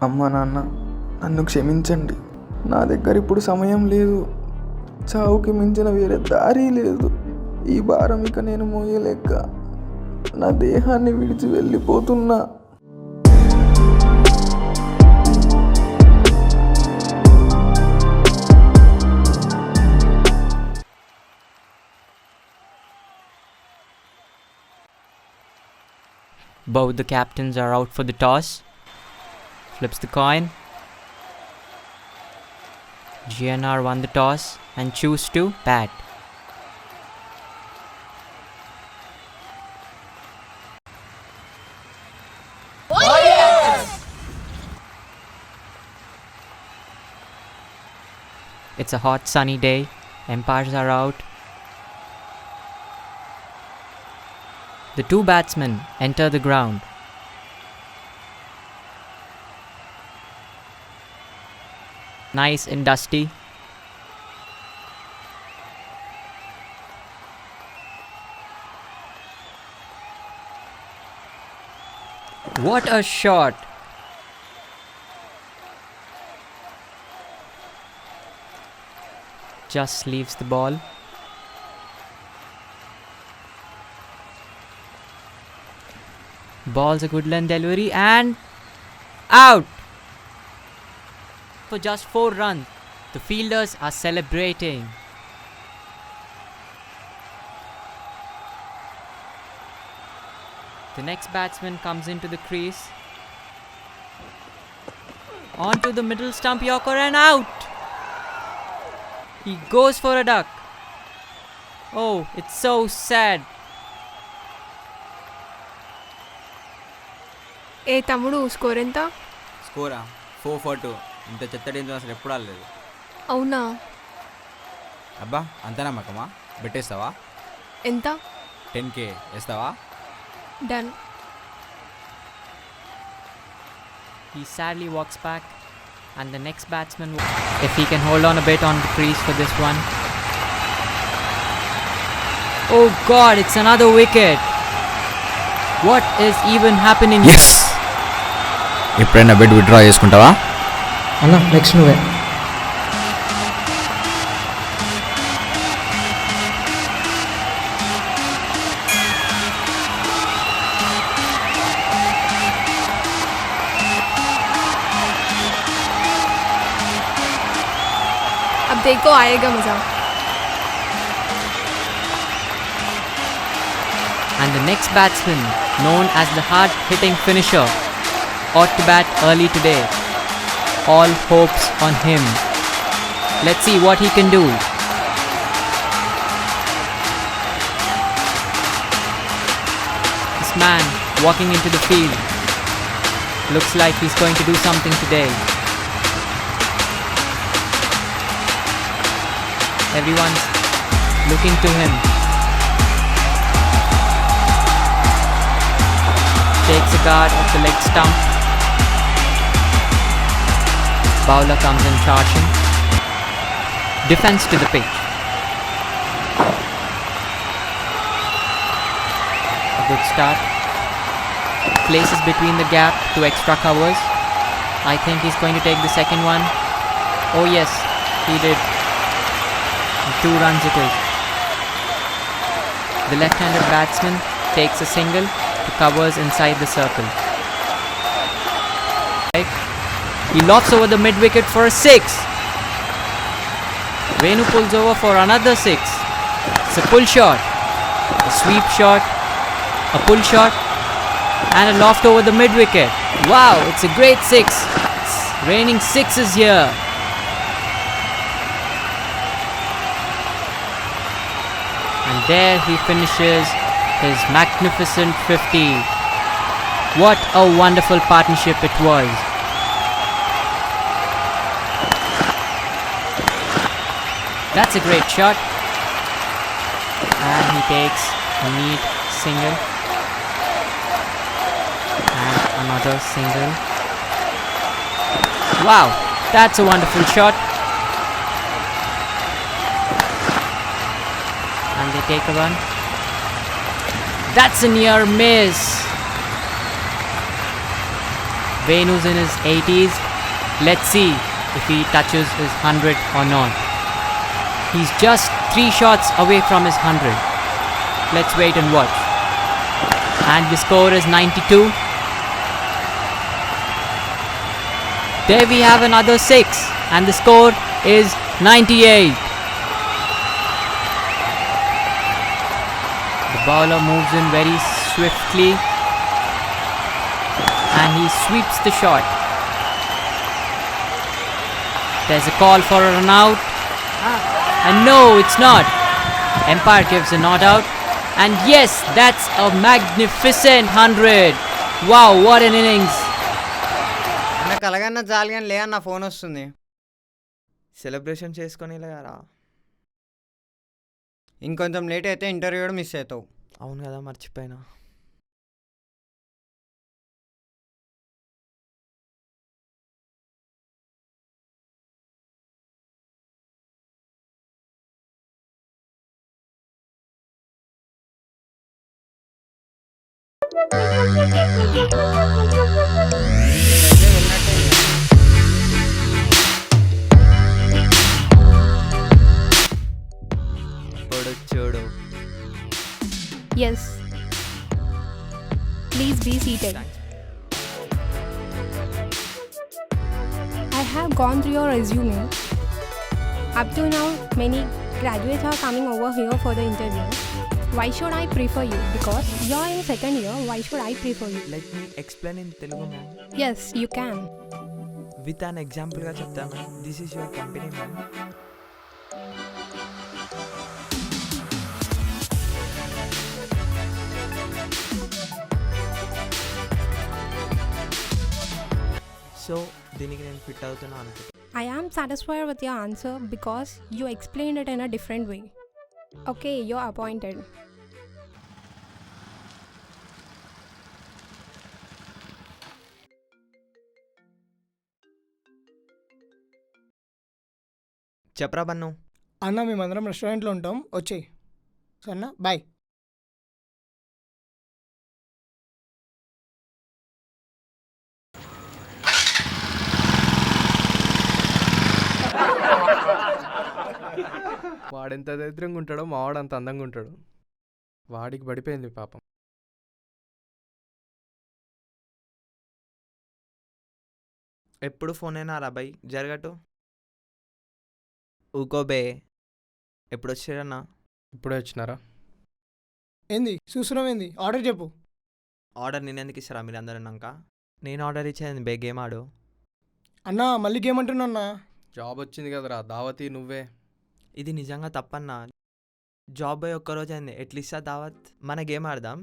అమ్మ నాన్న నన్ను క్షమించండి. నా దగ్గర ఇప్పుడు సమయం లేదు. చావుకి మించిన వేరే దారి లేదు. ఈ భారం ఇక నేను మోయలేక నా దేహాన్ని విడిచి వెళ్ళిపోతున్నా. Both the captains are out for the toss. Flips the coin. GNR won the toss and choose to bat. Oh yes! It's a hot sunny day. Umpires are out. The two batsmen enter the ground. Nice and dusty. What a shot! Just leaves the ball. Ball's a good length delivery and out! For just 4 runs, the fielders are celebrating. The next batsman comes into the crease. Onto the middle stump Yorker and out! He goes for a duck. Oh, it's so sad. ఏ తమ్ముడు score ఎంత? స్కోరా 4-4-2. ఇంత చెత్తడేందో అసలు ఎప్పుడు ఆడలేదు. అవునా? అబ్బా అంత నమ్మకమా? పెట్టేస్తావా? ఎంత? 10K వేస్తావా? Done. He sadly walks back and the next batsman, if he can hold on a bit on the crease for this one. Oh god, it's another wicket. What is even happening? Yes! ఎప్పుడైనా bed withdraw చేసుకుంటావా? అన్న next నువ్వే. अब देखो आएगा मजा. And the next batsman, known as the hard-hitting finisher, ought to bat early today. All hopes on him. Let's see what he can do. This man walking into the field looks like he's going to do something today. Everyone's looking to him. Takes a guard at the leg stump. Bowler comes in charging. Defense to the pitch. A good start. Places between the gap to extra covers. I think he's going to take the second one. Oh yes, he did. 2 runs it is. The left-handed batsman takes a single to covers inside the circle. He lofts over the mid-wicket for a 6. Venu pulls over for another 6. It's a pull shot, a sweep shot, a pull shot and a loft over the mid-wicket. Wow, it's a great 6. It's raining 6s here. And there he finishes his magnificent 50. What a wonderful partnership it was. That's a great shot. And he takes a neat single. And another single. Wow, that's a wonderful shot. And they take a run. That's a near miss. Venu's in his 80s. Let's see if he touches his 100 or not. He's just 3 shots away from his 100. Let's wait and watch. And the score is 92. There we have another 6, and the score is 98. The bowler moves in very swiftly and he sweeps the shot. There's a call for a run out, and no, it's not. Empire gives a not out, and yes, that's a magnificent 100. Wow, what an innings. అన్న కలగన్న చాలు కానీ లే అన్న phone వస్తుంది. Celebration చేసుకొని లేరా. ఇంకొంచెం late అయితే ఇంటర్వ్యూ కూడా మిస్ అవుతావు. అవును కదా, మర్చిపోయినా. చూడు. Yes. Please be seated. I have gone through your resume. Up to now, many graduates are coming over here for the interview. Why should I prefer you? Because you are in second year, why should I prefer you? Let me explain in Telugu ma'am. Yes, you can. With an ఎగ్జాంపుల్గా చెప్తాను ma'am. This is your company ma'am. So దీనికి నేను fit అవుతున్నా అనుకుంటా. I am satisfied with your answer because you explained it in a different way. Okay, you're appointed. చెప్పరా bun. అన్న మేమందరం రెస్టారెంట్లో ఉంటాం, వచ్చేయి. సరేనా, బాయ్. వాడెంత దరిద్రంగా ఉంటాడో మావాడు అంత అందంగా ఉంటాడు. వాడికి పడిపోయింది పాపం. ఎప్పుడు ఫోన్ అయినా రా బై, జరగటు. ఊకోబే. ఎప్పుడు వచ్చారన్నా? ఇప్పుడే వచ్చినారా? ఏంది చూస్తున్నావు, ఏంది ఆర్డర్ చెప్పు. ఆర్డర్ నేను ఎందుకు ఇస్తారా మీరు అందరు అన్నాక? నేను ఆర్డర్ ఇచ్చేది బే, గేమ్ ఆడు. అన్నా మళ్ళీ గేమంటున్నా అన్న. జాబ్ వచ్చింది కదరా, దావతి నువ్వే. ఇది నిజంగా తప్పన్నా. జాబ్ పోయి ఒక్కరోజు అయింది, ఎట్లిస్తా దావత్. మన గేమ్ ఆడదాం,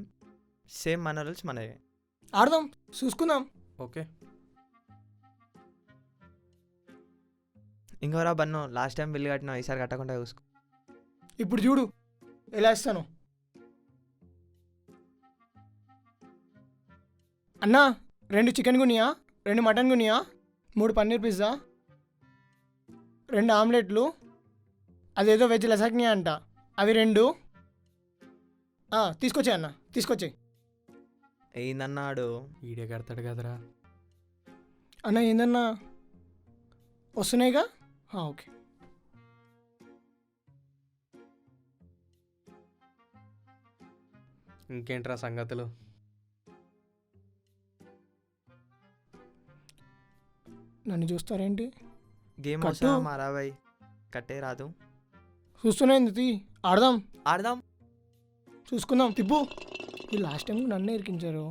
సేమ్ మన రూల్స్ మనవే. ఆడదాం, చూసుకుందాం. ఓకే. ఇంకోరా బన్ను, లాస్ట్ టైం బిల్లు కట్టినావు, ఈసారి కట్టకుండా చూసుకో. ఇప్పుడు చూడు ఎలా ఇస్తాను. అన్నా 2 చికెన్ గునియా, 2 మటన్ గునియా, 3 పన్నీర్ పిజ్జా, 2 ఆమ్లెట్లు, అదేదో వెజ్ లసాగ్నియా అంట, అవి 2 తీసుకొచ్చాయి అన్న, తీసుకొచ్చాయి. ఏందన్నాడు? ఈడే కడతాడు కదరా. అన్న ఏందన్నా, వస్తున్నాయిగా. ఓకే. ఇంకేంట్రా సంగతులు? నన్ను చూస్తారేంటి? గేమ్ కట్టు. వస్తుందా మారా బాయ్? కట్టే రాదు. చూస్తున్నాయింది, ఆడదాం, ఆడదాం. చూసుకుందాం. తిప్పు. ఈ లాస్ట్ టైం నన్నే ఇరికించారు.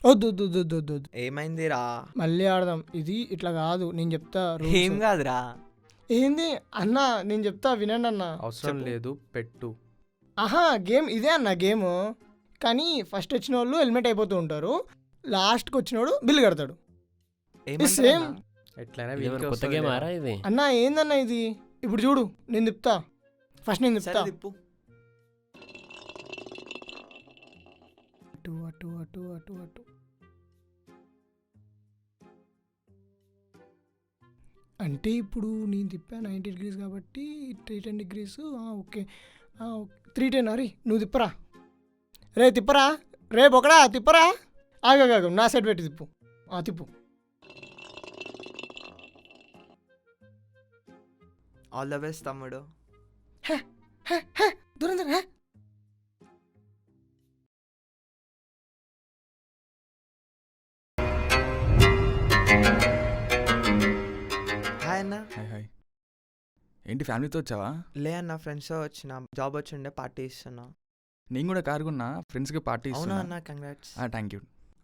వద్దు వద్దు వద్దు వద్దు వద్దు వద్దు. ఏమైందిరా? మళ్ళీ ఆడదాం. ఇది ఇట్లా కాదు, నేను చెప్తా rules. ఏం కాదురా. ఏంది అన్నా, నేను చెప్తా వినండి అన్న. అవసరం లేదు, పెట్టు. ఆహా, గేమ్ ఇదే అన్న గేమ్. కానీ ఫస్ట్ వచ్చిన వాళ్ళు హెల్మెట్ అయిపోతూ ఉంటారు, లాస్ట్కి వచ్చినోడు బిల్లు కడతాడు. సేమ్ ఎట్లయినా ఇది వీళ్ళకి ఏమైనా కొత్త గేమ్ ఆరా ఇది? అన్న ఏందన్న ఇది? ఇప్పుడు చూడు, నేను చెప్తా, ఫస్ట్ నేను చెప్తా. తిప్పు. అటు అటు అటు అటు అటు. అంటే ఇప్పుడు నేను తిప్పా 90 degrees కాబట్టి 310 degrees. ఓకే 310. అరే నువ్వు తిప్పరా, రే తిప్పరా, రే బొకడా తిప్పరా. ఆగాగాగు, నా సైడ్ పెట్టి తిప్పు. తిప్పు. ఆల్ ద బెస్ట్ తమ్ముడు. దురంధర్ హే హాయ్ అన్న. Hi hi. ఏంటి ఫ్యామిలీతో వచ్చావా? లే అన్న, ఫ్రెండ్స్తో వచ్చిన, జాబ్ వచ్చిండే పార్టీ ఇస్తున్నా. నేను కూడా కారుకున్నా, ఫ్రెండ్స్కి పార్టీ అవునా ఇస్తున్నా. అన్న, కంగ్రాట్స్. Thank you.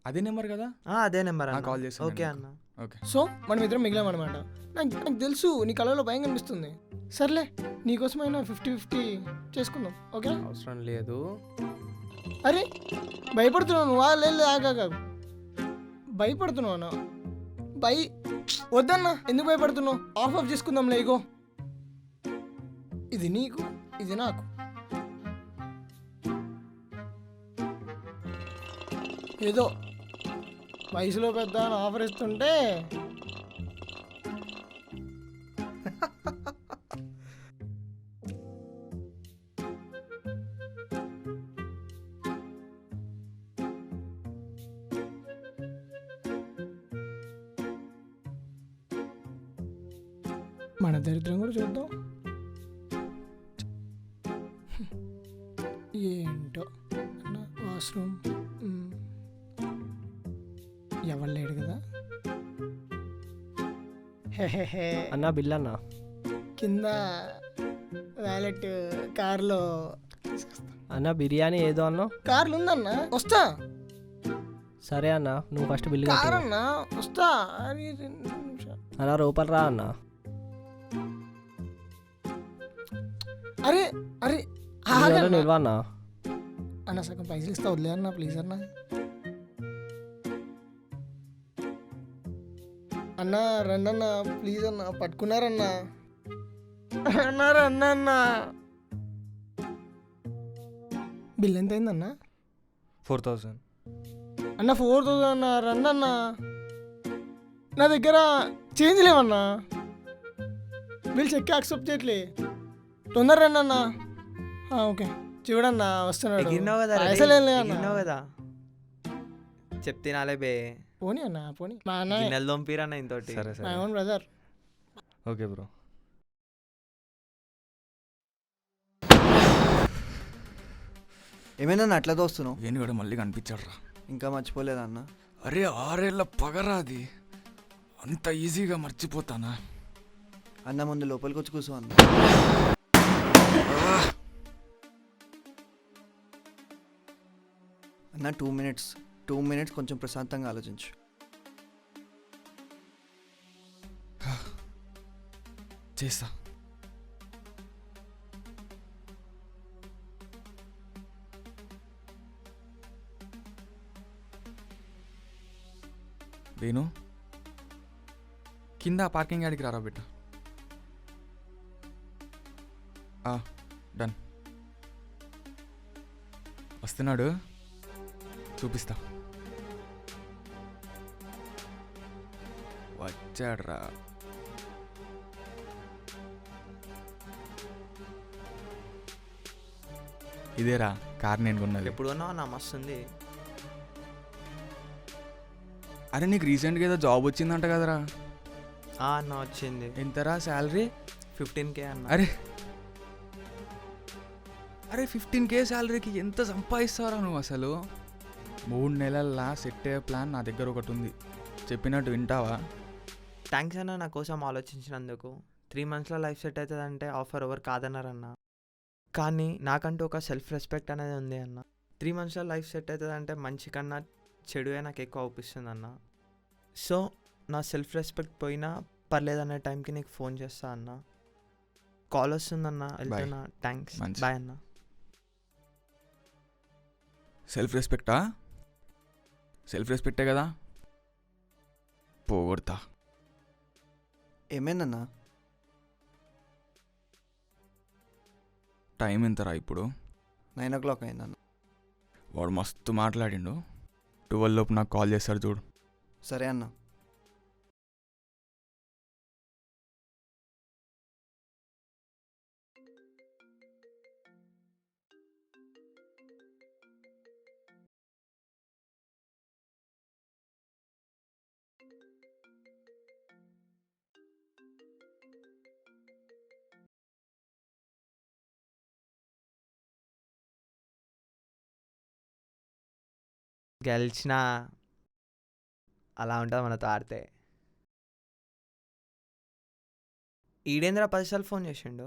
అదే నెంబర్ కదా? అదే నెంబర్ అన్న. కాల్ చేస్తాను ఓకే నేను అన్న. ఓకే. సో మనం ఇద్దరం మిగిలామన్నమాట. నాకు తెలుసు నీ కళలో భయం కనిపిస్తుంది. సర్లే నీకోసమైనా 50-50 చేసుకుందాం. ఓకే అవసరం లేదు. అరే భయపడుతున్నావు నువ్వా? లేదు ఆగా భయపడుతున్నావు వద్దన్నా, ఎందుకు భయపడుతున్నావు? ఆఫ్ చేసుకుందాంలే. ఇగో ఇది నీకు, ఇది నాకు. ఏదో వయసులో పెద్ద అని ఆఫర్ ఇస్తుంటే మన దరిద్రం కూడా చూద్దాం. ఏంటో అన్న వాష్రూమ్ ఎవరు లేడు కదా. అన్నా బిల్ అన్నా. కింద వ్యాలెట్ కార్లో అన్న బిర్యానీ ఏదో అన్నా. కార్లు ఉందన్న, వస్తా. సరే అన్న, నువ్వు ఫస్ట్ బిల్లు కార్ కట్టు. అన్న, వస్తా. అరే 2 నిమిషాలు. అన్న రూపాయలు రా అన్న. అరే అరే బిల్లులో ఆగన్న. నిల్వ అన్న. అన్న సగం పైసలు ఇస్తా, వదిలే అన్న ప్లీజ్ అన్న. అన్న రండి అన్న ప్లీజ్ అన్న, పట్టుకున్నారన్న. అన్న రండి అన్న. బిల్ ఎంత అయిందన్న? 4000. అన్న 4000 అన్న. రండి అన్న, నా దగ్గర చేంజ్ లేవన్నా. బిల్ చెక్ యాక్సెప్ట్ చేయట్లే. తొందర రండి అన్న. ఓకే చూడన్నా వస్తున్నాడు. ఎగిరినావు కదా, పైసలు ఏం లేవన్నా. ఎగిరినావు కదా. చెప్తినాలే బే. పోనీ అన్న పోనీ. మా అన్న గిన్నెలు దొంపిరన్న ఇంతోటి. సరే మై సరే ఓన్ బ్రదర్. Okay bro. ఏమైనా అట్లా దోస్తున్నావు? ఏంటి కూడా మళ్ళీ కనిపించాడు రా. ఇంకా మర్చిపోలేదన్న? అరే 6 ఏళ్ళ పగరా అది, అంత ఈజీగా మర్చిపోతానా? అన్న ముందు లోపలికి వచ్చి కూర్చో అన్న. అన్న 2 మినిట్స్ కొంచెం ప్రశాంతంగా ఆలోచించు. చేస్తా. వేణు కింద పార్కింగ్ యార్డ్కి రారా బిడ్డ. డన్. వస్తున్నాడు, చూపిస్తా. వచ్చాడ్రా. ఇదేరా కార్ నేను కొన్నది. ఎప్పుడు కొన్నావు అన్న? మస్తుంది. అరే నీకు రీసెంట్గా ఏదో జాబ్ వచ్చిందంట కదరా? అన్న వచ్చింది. ఎంతరా శాలరీ? 15K అన్న. అరే అరే 15K శాలరీకి ఎంత సంపాదిస్తారా నువ్వు అసలు? 3 నెలల్లో సెట్ అయ్యే ప్లాన్ నా దగ్గర ఒకటి ఉంది, చెప్పినట్టు వింటావా? థ్యాంక్స్ అన్న నా కోసం ఆలోచించినందుకు. 3 మంత్స్లో లైఫ్ సెట్ అవుతుందంటే ఆఫర్ ఎవరు కాదన్నారన్న. కానీ నాకంటూ ఒక సెల్ఫ్ రెస్పెక్ట్ అనేది ఉంది అన్న. 3 మంత్స్లో లైఫ్ సెట్ అవుతుందంటే మంచి కన్నా చెడువే నాకు ఎక్కువ అవుపిస్తుంది అన్న. సో నా సెల్ఫ్ రెస్పెక్ట్ పోయినా పర్లేదనే టైంకి నీకు ఫోన్ చేస్తా అన్న. కాల్ వస్తుందన్న, వెళ్తున్నా. థ్యాంక్స్, మంచిది. బాయ్ అన్న. సెల్ఫ్ రెస్పెక్టా? సెల్ఫ్ రెస్పెక్టే కదా, పోగొడతా. ఏమైందన్నా? టైం ఎంతరా ఇప్పుడు? 9 o'clock అయిందన్న. వాడు మస్తు మాట్లాడిండు. 12 లోపు నాకు కాల్ చేస్తాడు చూడు. సరే అన్న. గెలిచినా అలా ఉంటుంది మనతో ఆడితే. ఈడేంద్ర 10 సార్లు ఫోన్ చేసిండు.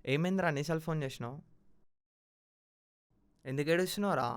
ఏమైందిరా అన్నిసార్లు ఫోన్ చేసినావు? ఎందుకు ఏడుస్తున్నావురా?